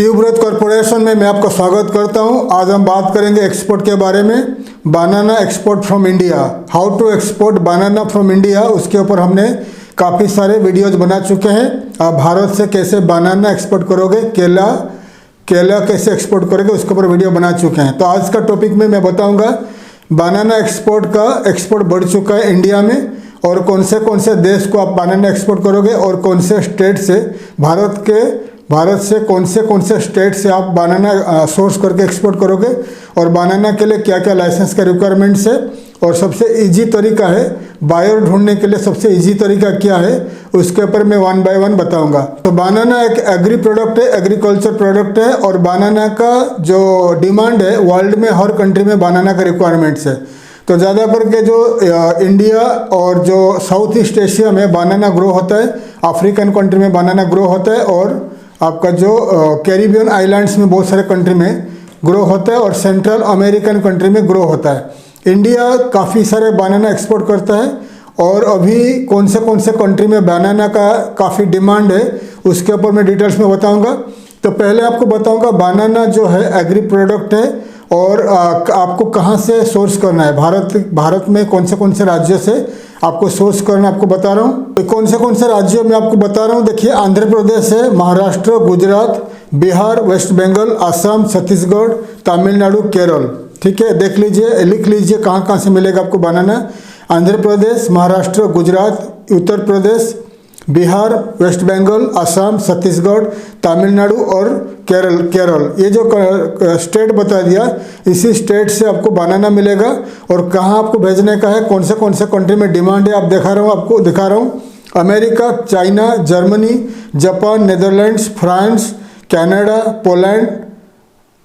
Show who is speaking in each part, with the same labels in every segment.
Speaker 1: Tuberose corporation में मैं आपका स्वागत करता हूं। आज हम बात करेंगे एक्सपोर्ट के बारे में। Banana export from India, how to export banana from India, उसके ऊपर हमने काफ़ी सारे वीडियोज बना चुके हैं। आप भारत से कैसे बनाना एक्सपोर्ट करोगे, केला कैसे एक्सपोर्ट करोगे, उसके ऊपर वीडियो बना चुके हैं। तो आज का टॉपिक में मैं बताऊँगा बनाना एक्सपोर्ट बढ़ चुका है इंडिया में, और कौन से देश को आप बनाना एक्सपोर्ट करोगे, और कौन से स्टेट से भारत से कौन से स्टेट से आप बनाना सोर्स करके एक्सपोर्ट करोगे, और बनाना के लिए क्या क्या लाइसेंस का रिक्वायरमेंट्स है, और सबसे इजी तरीका है बायर ढूंढने के लिए सबसे इजी तरीका क्या है, उसके ऊपर मैं 1 बाय 1 बताऊंगा। तो बनाना एक एग्री प्रोडक्ट है, एग्रीकल्चर प्रोडक्ट है, और बनाना का जो डिमांड है वर्ल्ड में हर कंट्री में बनाना का रिक्वायरमेंट्स है। तो ज़्यादा करके जो इंडिया और जो साउथ ईस्ट एशिया में बनाना ग्रो होता है, अफ्रीकन कंट्री में बनाना ग्रो होता है, और आपका जो कैरिबियन आइलैंड्स में बहुत सारे कंट्री में ग्रो होता है, और सेंट्रल अमेरिकन कंट्री में ग्रो होता है। इंडिया काफ़ी सारे बनाना एक्सपोर्ट करता है, और अभी कौन से कंट्री में बनाना का काफ़ी डिमांड है, उसके ऊपर मैं डिटेल्स में बताऊंगा। तो पहले आपको बताऊंगा बनाना जो है एग्री प्रोडक्ट है, और आपको कहाँ से सोर्स करना है। भारत में कौन से राज्यों से आपको सोर्स करना आपको बता रहा हूँ। तो कौन से राज्यों में आपको बता रहा हूँ। देखिए, आंध्र प्रदेश है, महाराष्ट्र, गुजरात, बिहार, वेस्ट बंगाल, असम, छत्तीसगढ़, तमिलनाडु, केरल। ठीक है, देख लीजिए, लिख लीजिए कहाँ से मिलेगा आपको बनाना। आंध्र प्रदेश, महाराष्ट्र, गुजरात, उत्तर प्रदेश, बिहार, वेस्ट बंगाल, असम, छत्तीसगढ़, तमिलनाडु और केरल, ये जो स्टेट बता दिया, इसी स्टेट से आपको बनाना मिलेगा। और कहाँ आपको भेजने का है, कौन से कंट्री में डिमांड है, आपको दिखा रहा हूँ। America, China, Germany, Japan, Netherlands, France, Canada, Poland,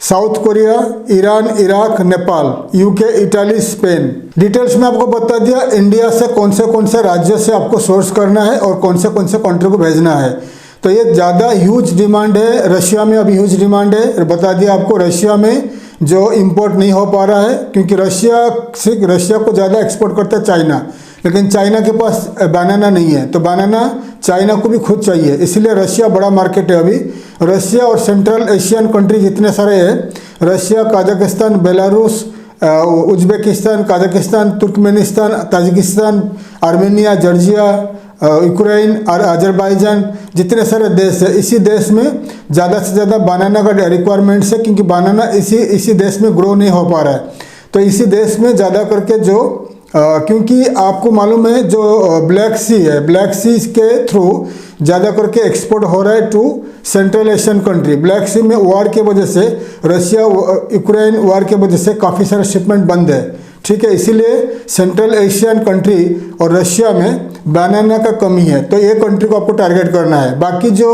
Speaker 1: south Korea, Iran, Iraq, Nepal, UK, Italy, Spain. Details में आपको बता दिया इंडिया से कौन से राज्यों से आपको सोर्स करना है, और कौन से कंट्री को भेजना है। तो ये ज़्यादा ह्यूज डिमांड है। रशिया में अभी ह्यूज डिमांड है, बता दिया आपको। रशिया में जो इंपोर्ट नहीं हो पा रहा है, क्योंकि रशिया को ज़्यादा एक्सपोर्ट करता है चाइना, लेकिन चाइना के पास बनाना नहीं है। तो बनाना चाइना को भी खुद चाहिए, इसलिए रशिया बड़ा मार्केट है अभी। रशिया और सेंट्रल एशियन कंट्री जितने सारे हैं, Russia, Kazakhstan, Belarus, Uzbekistan, Kazakhstan, Turkmenistan, Tajikistan, Armenia, Georgia, Ukraine और अजरबैजान, जितने सारे देश है, इसी देश में ज़्यादा से ज़्यादा बनाना का रिक्वायरमेंट्स है, क्योंकि बनाना इसी देश में ग्रो नहीं हो पा रहा है। तो इसी देश में ज़्यादा करके जो क्योंकि आपको मालूम है जो ब्लैक सी है, ब्लैक सी के थ्रू ज़्यादा करके एक्सपोर्ट हो रहा है to central Asian country. Black Sea में वार के वजह से, रशिया यूक्रेन वार के वजह से काफ़ी सारे शिपमेंट बंद है। ठीक है, इसीलिए सेंट्रल एशियन कंट्री और रशिया में बनाना का कमी है। तो ये कंट्री को आपको टारगेट करना है। बाकी जो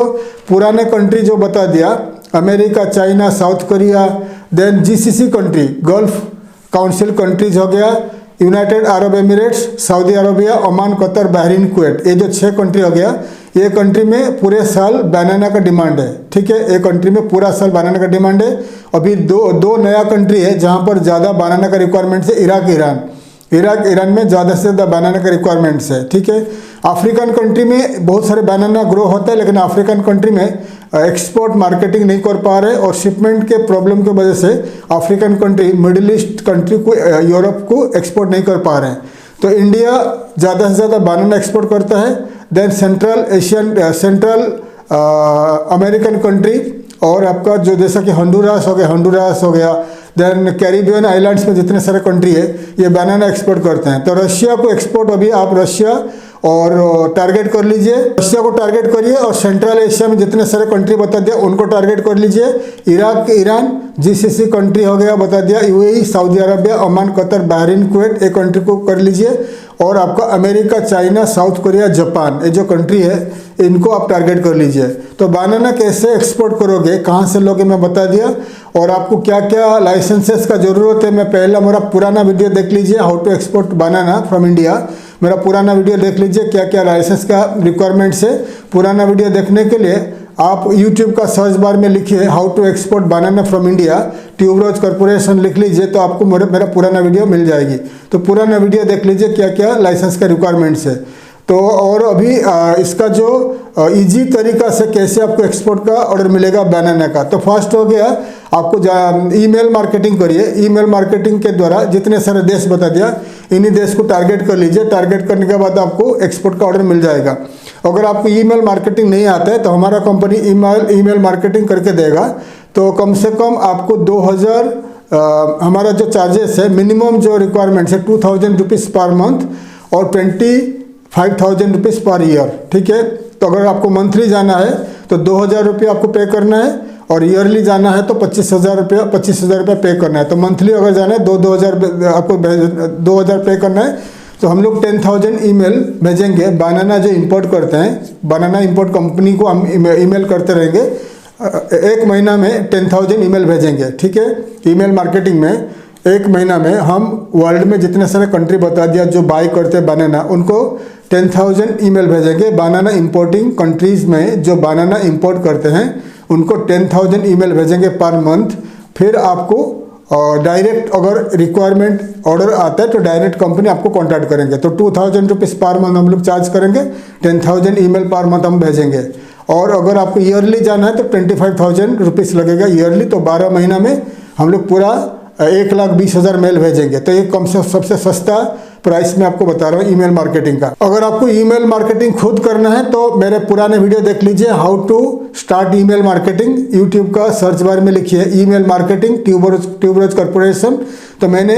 Speaker 1: पुराने कंट्री जो बता दिया, America, China, South Korea, then GCC country, Gulf Council countries हो गया, United Arab Emirates, Saudi Arabia, Oman, Qatar, Bahrain, Kuwait, ये जो 6 कंट्री हो गया, ये कंट्री में पूरे साल बनाना का डिमांड है। ठीक है, एक कंट्री में पूरा साल बनाना का डिमांड है। अभी दो नया कंट्री है जहाँ पर ज़्यादा बनाना का रिक्वायरमेंट्स है, इराक, ईरान में ज़्यादा से ज़्यादा बनाना का रिक्वायरमेंट्स है। ठीक है, अफ्रीकन कंट्री में बहुत सारे बनाना ग्रो होता है, लेकिन अफ्रीकन कंट्री में एक्सपोर्ट मार्केटिंग नहीं कर पा रहे, और शिपमेंट के प्रॉब्लम की वजह से African country, middle east country को, यूरोप को एक्सपोर्ट नहीं कर पा रहे हैं। तो इंडिया ज़्यादा से ज़्यादा बनाना एक्सपोर्ट करता है। देन सेंट्रल अमेरिकन कंट्री, और आपका जो जैसा कि हंडुरास हो गया, देन कैरिबियन आइलैंड्स में जितने सारे कंट्री है, ये बनाना एक्सपोर्ट करते हैं। तो रशिया को एक्सपोर्ट, अभी आप रशिया और टारगेट कर लीजिए, रशिया को टारगेट करिए, और सेंट्रल एशिया में जितने सारे कंट्री बता दिया उनको टारगेट कर लीजिए। इराक, ईरान, जीसीसी कंट्री हो गया बता दिया, UAE, Saudi Arabia, Oman, Qatar, Bahrain, Kuwait, एक कंट्री को कर लीजिए। और आपका America, China, South Korea, Japan, ये जो कंट्री है इनको आप टारगेट कर लीजिए। तो बनाना कैसे एक्सपोर्ट करोगे, कहाँ से लोगे, मैं बता दिया, और आपको क्या क्या लाइसेंसेस का ज़रूरत है। मैं पहला मेरा पुराना वीडियो देख लीजिए, how to export banana from India, मेरा पुराना वीडियो देख लीजिए, क्या क्या लाइसेंस का रिक्वायरमेंट्स है। पुराना वीडियो देखने के लिए आप YouTube का सर्च बार में लिखिए how to export banana from India, Tuberose Corporation लिख लीजिए, तो आपको मेरा पुराना वीडियो मिल जाएगी। तो पुराना वीडियो देख लीजिए क्या क्या लाइसेंस का रिक्वायरमेंट्स है। तो और अभी इसका जो इजी तरीका से कैसे आपको एक्सपोर्ट का ऑर्डर मिलेगा बनाना का, तो फर्स्ट हो गया आपको ईमेल मार्केटिंग करिए। ईमेल मार्केटिंग के द्वारा जितने सारे देश बता दिया, इन्हीं देश को टारगेट कर लीजिए। टारगेट करने के बाद आपको एक्सपोर्ट का ऑर्डर मिल जाएगा। अगर आपको ईमेल मार्केटिंग नहीं आता है तो हमारा कंपनी ईमेल मार्केटिंग करके देगा। तो कम से कम आपको 2000 हमारा जो चार्जेस है, मिनिमम जो रिक्वायरमेंट्स है 2000 रुपीज़ पर मंथ और 25,000 रुपीज़ पर ईयर, ठीक है। तो अगर आपको मंथली जाना है तो 2000 रुपये आपको पे करना है और ईयरली जाना है तो 25,000 रुपये पे करना है। तो मंथली अगर जाना है 2,000 आपको 2,000 पे करना है। तो हम लोग 10,000 ईमेल भेजेंगे। बनाना जो इंपोर्ट करते हैं, बनाना इंपोर्ट कंपनी को हम ईमेल करते रहेंगे। एक महीना में 10,000 ईमेल भेजेंगे, ठीक है। ईमेल मार्केटिंग में एक महीना में हम वर्ल्ड में जितने सारे कंट्री बता दिया जो बाय करते हैं बनाना, उनको 10,000 ईमेल भेजेंगे। बनाना इंपोर्टिंग कंट्रीज़ में जो बनाना इंपोर्ट करते हैं उनको 10,000 ईमेल भेजेंगे पर मंथ। फिर आपको डायरेक्ट अगर रिक्वायरमेंट ऑर्डर आता है तो डायरेक्ट कंपनी आपको कॉन्टैक्ट करेंगे। तो 2,000 रुपीज़ पर मंथ हम लोग चार्ज करेंगे, 10,000 ईमेल पर मंथ हम भेजेंगे। और अगर आपको ईयरली जाना है तो 25,000 रुपीज़ लगेगा ईयरली। तो 12 महीना में हम लोग पूरा 1,20,000 मेल भेजेंगे। तो ये कम से सबसे सस्ता प्राइस में आपको बता रहा हूँ ईमेल मार्केटिंग का। अगर आपको ईमेल मार्केटिंग खुद करना है तो मेरे पुराने वीडियो देख लीजिए, how to start email marketing. YouTube का सर्च बार में लिखिए ईमेल मार्केटिंग ट्यूबरोज कॉर्पोरेशन। तो मैंने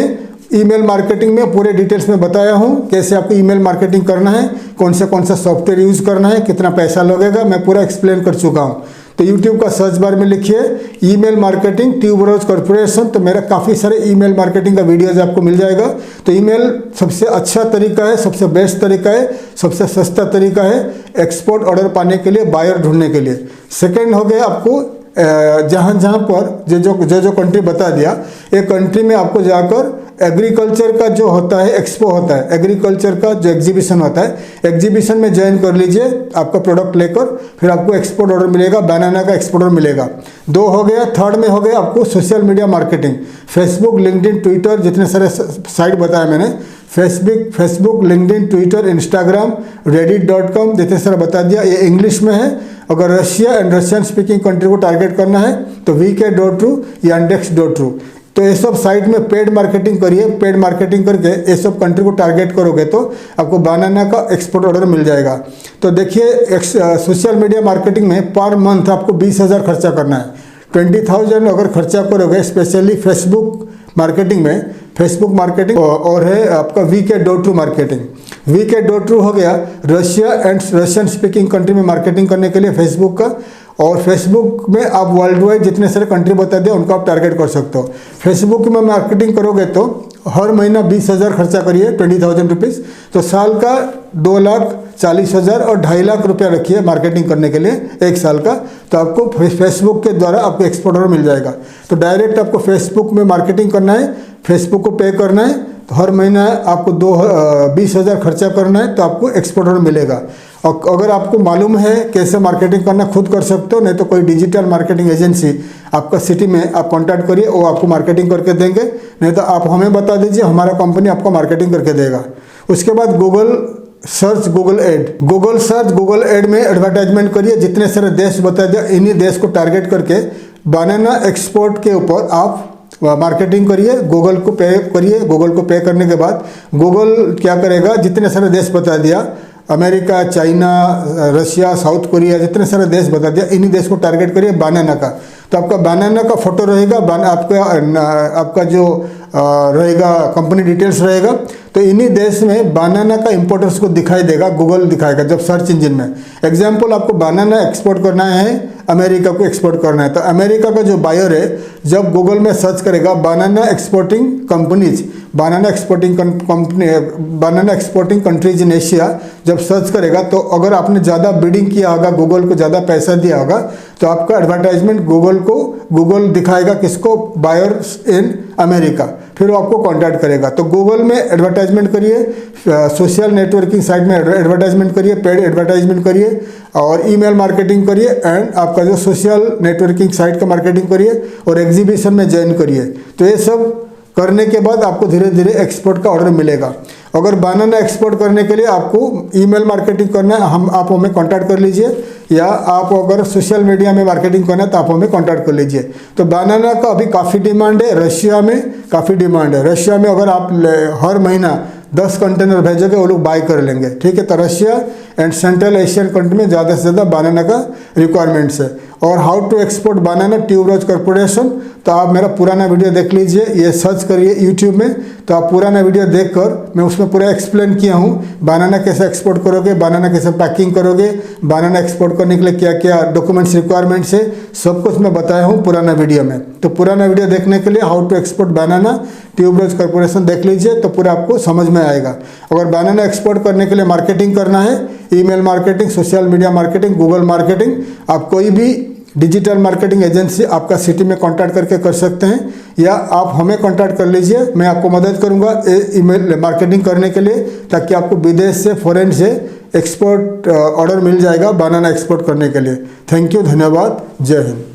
Speaker 1: ईमेल मार्केटिंग में पूरे डिटेल्स में बताया हूँ कैसे आपको ईमेल मार्केटिंग करना है, कौन सा सॉफ्टवेयर यूज़ करना है, कितना पैसा लगेगा, मैं पूरा एक्सप्लेन कर चुका हूँ। तो YouTube का सर्च बार में लिखिए ईमेल मार्केटिंग ट्यूबरोज कॉर्पोरेशन। तो मेरा काफ़ी सारे ईमेल मार्केटिंग का वीडियोज आपको मिल जाएगा। तो ईमेल सबसे अच्छा तरीका है, सबसे बेस्ट तरीका है, सबसे सस्ता तरीका है एक्सपोर्ट ऑर्डर पाने के लिए, बायर ढूंढने के लिए। सेकेंड हो गया आपको जहाँ पर जो कंट्री बता दिया, एक कंट्री में आपको जाकर एग्रीकल्चर का जो होता है एक्सपो होता है, एग्रीकल्चर का जो एग्जीबिशन होता है, एग्जीबिशन में ज्वाइन कर लीजिए आपका प्रोडक्ट लेकर। फिर आपको एक्सपोर्ट ऑर्डर मिलेगा, बनाना का एक्सपोर्ट ऑर्डर मिलेगा। 2 हो गया। थर्ड में हो गया आपको social media marketing, Facebook, LinkedIn, Twitter, जितने सारे साइट बताया मैंने, Facebook, LinkedIn, Twitter, Instagram, reddit.com, जितने सारा बता दिया। ये इंग्लिश में है। अगर Russia and Russian speaking country को टारगेट करना है तो vk.ru या index.ru। तो ये सब साइट में पेड मार्केटिंग करिए। पेड मार्केटिंग करके ये सब कंट्री को टारगेट करोगे तो आपको बनाना का एक्सपोर्ट ऑर्डर मिल जाएगा। तो देखिए सोशल मीडिया मार्केटिंग में पर मंथ आपको 20,000 खर्चा करना है। 20,000 अगर खर्चा करोगे स्पेशली फेसबुक मार्केटिंग में, फेसबुक मार्केटिंग और है आपका vk.ru मार्केटिंग। vk.ru हो गया Russia and Russian speaking country में मार्केटिंग करने के लिए फेसबुक का। और फेसबुक में आप वर्ल्ड वाइड जितने सारे कंट्री बता दिए उनको आप टारगेट कर सकते हो। फेसबुक में मार्केटिंग करोगे तो हर महीना 20,000 खर्चा करिए, 20,000 रुपीज़। तो साल का 2,40,000 और 2.5 लाख रुपया रखिए मार्केटिंग करने के लिए एक साल का। तो आपको फेसबुक के द्वारा आपको एक्सपोर्ट ऑर्डर मिल जाएगा। तो डायरेक्ट आपको फेसबुक में मार्केटिंग करना है, फेसबुक को पे करना है। तो हर महीना आपको 20,000 खर्चा करना है तो आपको एक्सपोर्ट ऑर्डर मिलेगा। और अगर आपको मालूम है कैसे मार्केटिंग करना खुद कर सकते हो, नहीं तो कोई डिजिटल मार्केटिंग एजेंसी आपका सिटी में आप कांटेक्ट करिए, वो आपको मार्केटिंग करके देंगे। नहीं तो आप हमें बता दीजिए, हमारा कंपनी आपको मार्केटिंग करके देगा। उसके बाद गूगल सर्च, गूगल एड में एडवर्टाइजमेंट करिए। जितने सारे देश बता दिया इन्हीं देश को टारगेट करके बनाना एक्सपोर्ट के ऊपर आप मार्केटिंग करिए। गूगल को पे करिए। गूगल को पे करने के बाद गूगल क्या करेगा, जितने सारे देश बता दिया, America, China, Russia, south Korea, जितने सारे देश बता दिया, इन्हीं देश को टारगेट करिए बनाना का। तो आपका बनाना का फोटो रहेगा, आपका जो रहेगा कंपनी डिटेल्स रहेगा। तो इन्हीं देश में बनाना का इंपोर्टर्स को दिखाई देगा, गूगल दिखाएगा जब सर्च इंजन में। एग्जाम्पल, आपको बनाना एक्सपोर्ट करना है, अमेरिका को एक्सपोर्ट करना है, तो अमेरिका का जो बायर है जब गूगल में सर्च करेगा banana exporting companies, banana exporting countries in Asia, जब सर्च करेगा तो अगर आपने ज़्यादा बिडिंग किया होगा, गूगल को ज़्यादा पैसा दिया होगा, तो आपका एडवर्टाइजमेंट गूगल दिखाएगा किसको, बायर्स इन अमेरिका। फिर वो आपको कांटेक्ट करेगा। तो गूगल में एडवर्टाइजमेंट करिए, सोशल नेटवर्किंग साइट में एडवर्टाइजमेंट करिए, पेड एडवर्टाइजमेंट करिए और ईमेल मार्केटिंग करिए एंड आपका जो सोशल नेटवर्किंग साइट का मार्केटिंग करिए और एग्जीबिशन में ज्वाइन करिए। तो ये सब करने के बाद आपको धीरे धीरे एक्सपोर्ट का ऑर्डर मिलेगा। अगर बनाना एक्सपोर्ट करने के लिए आपको ईमेल मार्केटिंग करना है, आप हमें कांटेक्ट कर लीजिए, या आप अगर सोशल मीडिया में मार्केटिंग करना है तो आप हमें कांटेक्ट कर लीजिए। तो बनाना का अभी काफ़ी डिमांड है, रशिया में काफ़ी डिमांड है। रशिया में अगर आप हर महीना 10 कंटेनर भेजोगे वो लोग बाय कर लेंगे, ठीक है। तो Russia and central Asian country में ज़्यादा से ज़्यादा बनाना का रिक्वायरमेंट्स है। और how to export banana tuberose corporation, तो आप मेरा पुराना वीडियो देख लीजिए, ये सर्च करिए यूट्यूब में, तो आप पुराना वीडियो देखकर मैं उसमें पूरा एक्सप्लेन किया हूँ बनाना कैसे एक्सपोर्ट करोगे, बनाना कैसे पैकिंग करोगे, बनाना एक्सपोर्ट करने के लिए क्या क्या डॉक्यूमेंट्स रिक्वायरमेंट्स है, सब कुछ मैं बताया हूँ पुराना वीडियो में। तो पुराना वीडियो देखने के लिए how to export banana tuberose corporation देख लीजिए, तो पूरा आपको समझ में आएगा। अगर बनाना एक्सपोर्ट करने के लिए मार्केटिंग करना है, email marketing, social media marketing, Google marketing, आप कोई भी डिजिटल मार्केटिंग एजेंसी आपका सिटी में कांटेक्ट करके कर सकते हैं, या आप हमें कांटेक्ट कर लीजिए, मैं आपको मदद करूंगा ईमेल मार्केटिंग करने के लिए, ताकि आपको विदेश से, फॉरेन से एक्सपोर्ट ऑर्डर मिल जाएगा बनाना एक्सपोर्ट करने के लिए। थैंक यू, धन्यवाद, जय हिंद।